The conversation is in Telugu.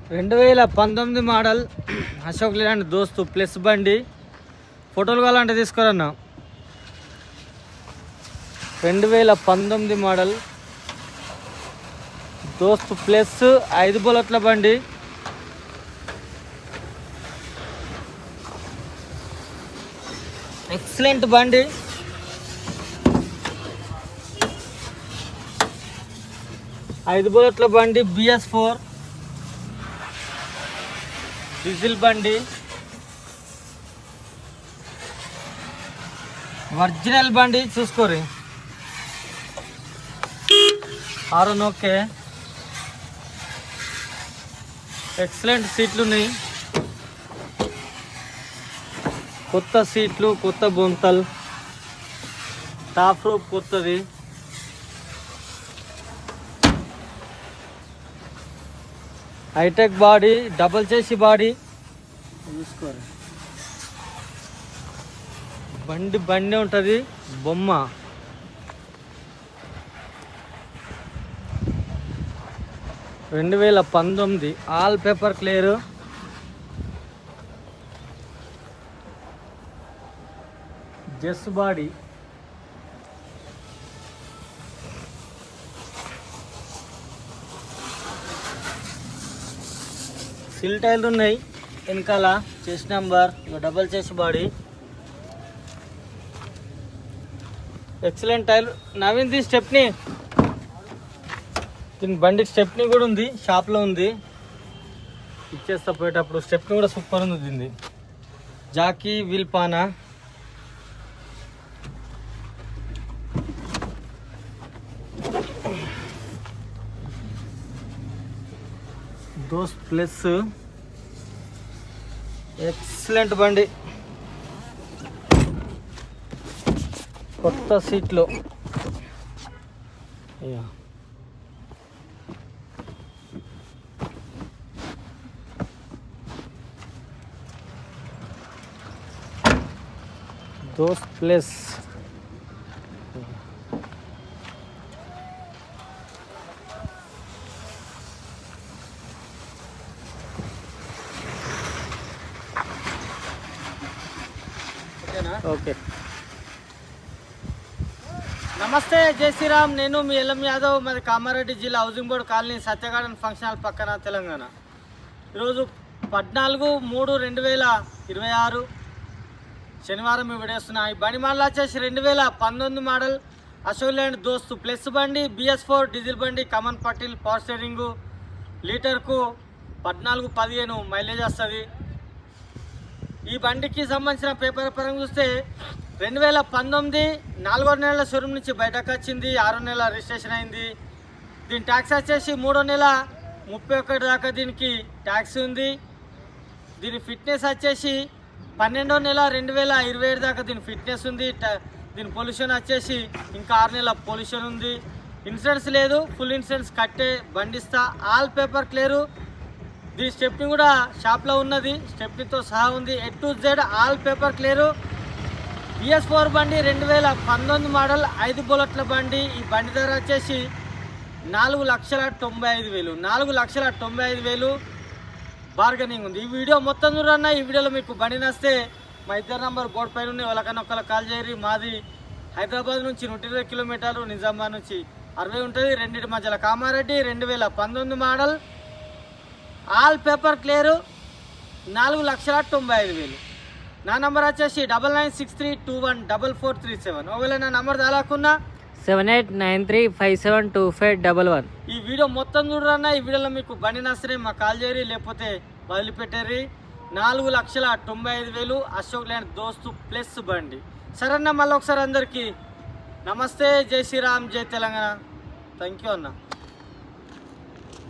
2019 మోడల్ అశోక్ లేలాండ్ దోస్తు ప్లస్ బండి. ఫోటోలు కావాలంటే తీసుకురన్నా. 2019 మోడల్ దోస్తు ప్లస్ 5 బుల్లెట్ల బండి. ఎక్సలెంట్ బండి. ఐదు బుల్లెట్ల బండి, BS4 డీజిల్ బండి, ఒరిజినల్ బండి. చూసుకోరి హారన్ ఓకే. ఎక్సలెంట్ సీట్లు ఉన్నాయి, కొత్త సీట్లు, కొత్త బొంతలు, టాప్ రూప్ కొత్తది. హైటెక్ బాడీ, డబల్ చేసి బాడీ. చూసుకోరు బండి బండి ఉంటుంది, బొమ్మ. రెండు 2019 ఆల్ పేపర్ క్లియర్. జెస్ బాడీ. సిల్ టైర్లు ఉన్నాయి వెనకాల. చెస్ట్ నెంబర్, డబల్ చేసి బాడీ. Excellent tyre. నవీన్ది స్టెప్నీ. దీని బండికి స్టెప్నీ కూడా ఉంది, షాప్లో ఉంది. ఇచ్చేస్తా పోయేటప్పుడు. స్టెప్నీ కూడా సూపర్ ఉంది దీన్ని. జాకీ వీల్ పానా. దోస్త్ ప్లస్ ఎక్సలెంట్ బండి, కొత్త సీట్లు. దోస్త్ ప్లస్ ఓకే. నమస్తే, జై శ్రీరామ్. నేను మీ ఎల్ఎం యాదవ్. మాది కామారెడ్డి జిల్లా, housing board colony, Satya Garden function hall పక్కన, తెలంగాణ. ఈరోజు 14/3/2026 శనివారం విడేస్తున్నా. ఈ బండి మోడల్ వచ్చేసి 2019 మోడల్ అశోక్ లేలాండ్ దోస్తు ప్లస్ బండి, BS4 డీజిల్ బండి, కమన్ పట్టిల్, పవర్ స్టీరింగు. లీటర్కు 14-15 మైలేజ్ వస్తుంది. ఈ బండికి సంబంధించిన పేపర్ పరంగా చూస్తే 2019 4వ నెల షోరూమ్ నుంచి బయటకు వచ్చింది. 6వ నెల రిజిస్ట్రేషన్ అయింది. దీని ట్యాక్స్ వచ్చేసి 3వ నెల 31 దాకా దీనికి ట్యాక్స్ ఉంది. దీని ఫిట్నెస్ వచ్చేసి 12వ నెల 2027 దాకా దీని ఫిట్నెస్ ఉంది. దీని పొల్యూషన్ వచ్చేసి ఇంకా 6 నెలల పొల్యూషన్ ఉంది. ఇన్సూరెన్స్ లేదు, ఫుల్ ఇన్సూరెన్స్ కట్టే బండిస్తా. All paper clear. దీని స్టెప్నీ కూడా షాప్లో ఉన్నది, స్టెప్నీతో సహా ఉంది. A to Z all paper clear. BS4 బండి 2019 మోడల్ 5 బుల్లెట్ల బండి. ఈ బండి ధర వచ్చేసి 4,95,000. 4,95,000 బార్గెనింగ్ ఉంది. ఈ వీడియో మొత్తం చూడన్నా. ఈ వీడియోలో మీకు బండి నస్తే మా ఇద్దరు నంబర్ బోర్డు పైన ఉన్నాయి, వాళ్ళకన్నా ఒకళ్ళకి కాల్ చేయరు. మాది హైదరాబాద్ నుంచి 120 కిలోమీటర్లు, నిజామాబాద్ నుంచి 60 ఉంటుంది. రెండింటి మధ్యలో Kamareddy. 2019 model all paper clear. 4,95,000. నా నంబర్ వచ్చేసి 9963214437. ఒకవేళ నా నంబర్ దాలాకున్నా 7893572511. ఈ వీడియో మొత్తం చూడరన్నా. ఈ వీడియోలో మీకు బండి నచ్చరే మాకు కాల్ చేయరు, లేకపోతే వదిలిపెట్టారు. 4,95,000 అశోక్ లేలాండ్ దోస్తు ప్లస్ బండి. సరే అన్న, మళ్ళీ ఒకసారి అందరికీ నమస్తే, జై శ్రీరామ్, జై తెలంగాణ. థ్యాంక్ యూ అన్న.